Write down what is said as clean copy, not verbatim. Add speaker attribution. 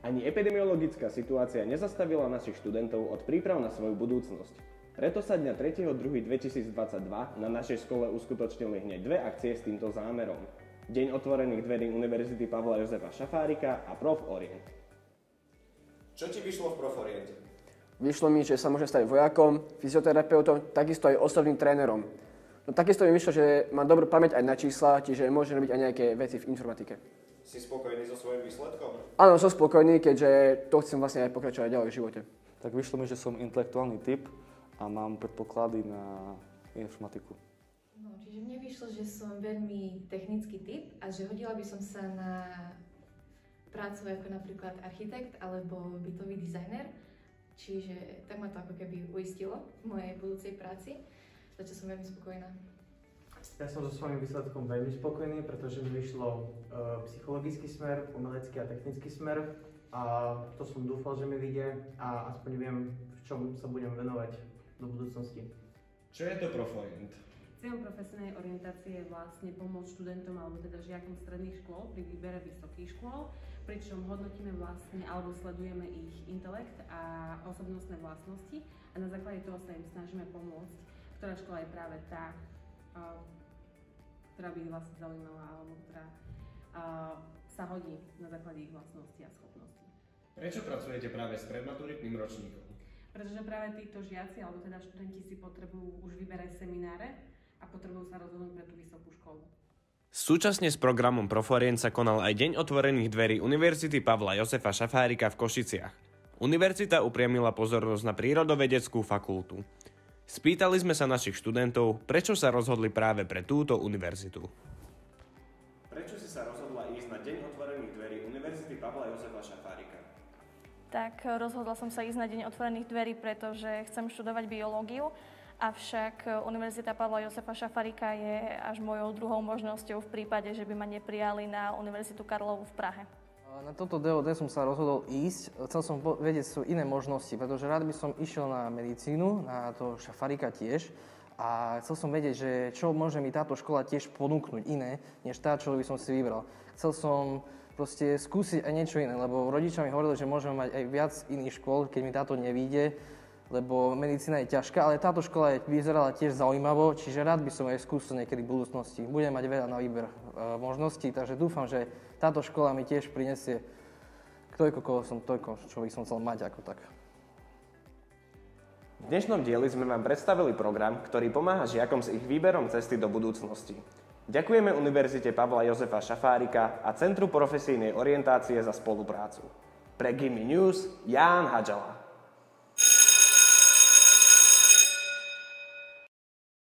Speaker 1: Ani epidemiologická situácia nezastavila našich študentov od príprav na svoju budúcnosť. Preto sa dňa 3.2.2022 na našej škole uskutočnili hneď dve akcie s týmto zámerom. Deň otvorených dverí Univerzity Pavla Jozefa Šafárika a Prof Orient.
Speaker 2: Čo ti vyšlo v Prof Oriente?
Speaker 3: Vyšlo mi, že sa môžem stať vojakom, fyzioterapeutom, takisto aj osobným trénerom. No takisto mi vyšlo, že mám dobrú pamäť aj na čísla, čiže môžem robiť aj nejaké veci v informatike.
Speaker 2: Si spokojný so svojím výsledkom?
Speaker 3: Áno, som spokojný, keďže to chcem vlastne aj pokračovať ďalej v živote.
Speaker 4: Tak vyšlo mi, že som intelektuálny typ a mám predpoklady na informatiku.
Speaker 5: No, čiže mne vyšlo, že som veľmi technický typ a že hodila by som sa na prácu ako napríklad architekt alebo bytový dizajner. Čiže tak ma to ako keby uistilo v mojej budúcej práci, za čo som veľmi spokojná.
Speaker 6: Ja som so svojím výsledkom veľmi spokojný, pretože mi vyšlo psychologický smer, umelecký a technický smer a to som dúfal, že mi vyjde a aspoň viem, v čom sa budem venovať do budúcnosti.
Speaker 2: Čo je to Prof Orient?
Speaker 7: Cieľom profesionálnej orientácie je vlastne pomôcť študentom alebo teda žiakom stredných škôl pri výbere vysokých škôl, pričom hodnotíme vlastne alebo sledujeme ich intelekt a osobnostné vlastnosti a na základe toho sa im snažíme pomôcť, ktorá škola je práve tá, ktorá by ich vlastne zaujímala alebo ktorá sa hodí na základe ich vlastností a schopností.
Speaker 2: Prečo pracujete práve s predmaturitným ročníkom?
Speaker 7: Pretože práve títo žiaci alebo teda študenti si potrebujú už vyberať semináre a potrebujú sa rozhodnúť pre tú vysokú školu.
Speaker 1: Súčasne s programom Prof Orient sa konal aj Deň otvorených dverí Univerzity Pavla Jozefa Šafárika v Košiciach. Univerzita upriamila pozornosť na prírodovedeckú fakultu. Spýtali sme sa našich študentov, prečo sa rozhodli práve pre túto univerzitu. Prečo si sa rozhodla ísť na Deň otvorených dverí Univerzity Pavla Jozefa Šafárika?
Speaker 8: Tak rozhodla som sa ísť na Deň otvorených dverí, pretože chcem študovať biológiu, avšak Univerzita Pavla Jozefa Šafárika je až mojou druhou možnosťou v prípade, že by ma neprijali na Univerzitu Karlovu v Prahe.
Speaker 9: Na toto DOD som sa rozhodol ísť. Chcel som vedieť sú iné možnosti, pretože rád by som išiel na medicínu, na to Šafárika tiež. A chcel som vedieť, že čo môže mi táto škola tiež ponúknuť iné, než tá, čo by som si vybral. Chcel som proste skúsiť aj niečo iné, lebo rodičia mi hovorili, že môžeme mať aj viac iných škôl, keď mi táto nevíde, lebo medicína je ťažká, ale táto škola vyzerala tiež zaujímavo, čiže rád by som aj skúsil niekedy v budúcnosti. Budem mať veľa na výber možností, takže dúfam, že táto škola mi tiež prinesie toľko, čo by som chcel mať ako tak.
Speaker 1: V dnešnom dieli sme vám predstavili program, ktorý pomáha žiakom s ich výberom cesty do budúcnosti. Ďakujeme Univerzite Pavla Jozefa Šafárika a Centru profesijnej orientácie za spoluprácu. Pre Gimme News, Ján Hadžala.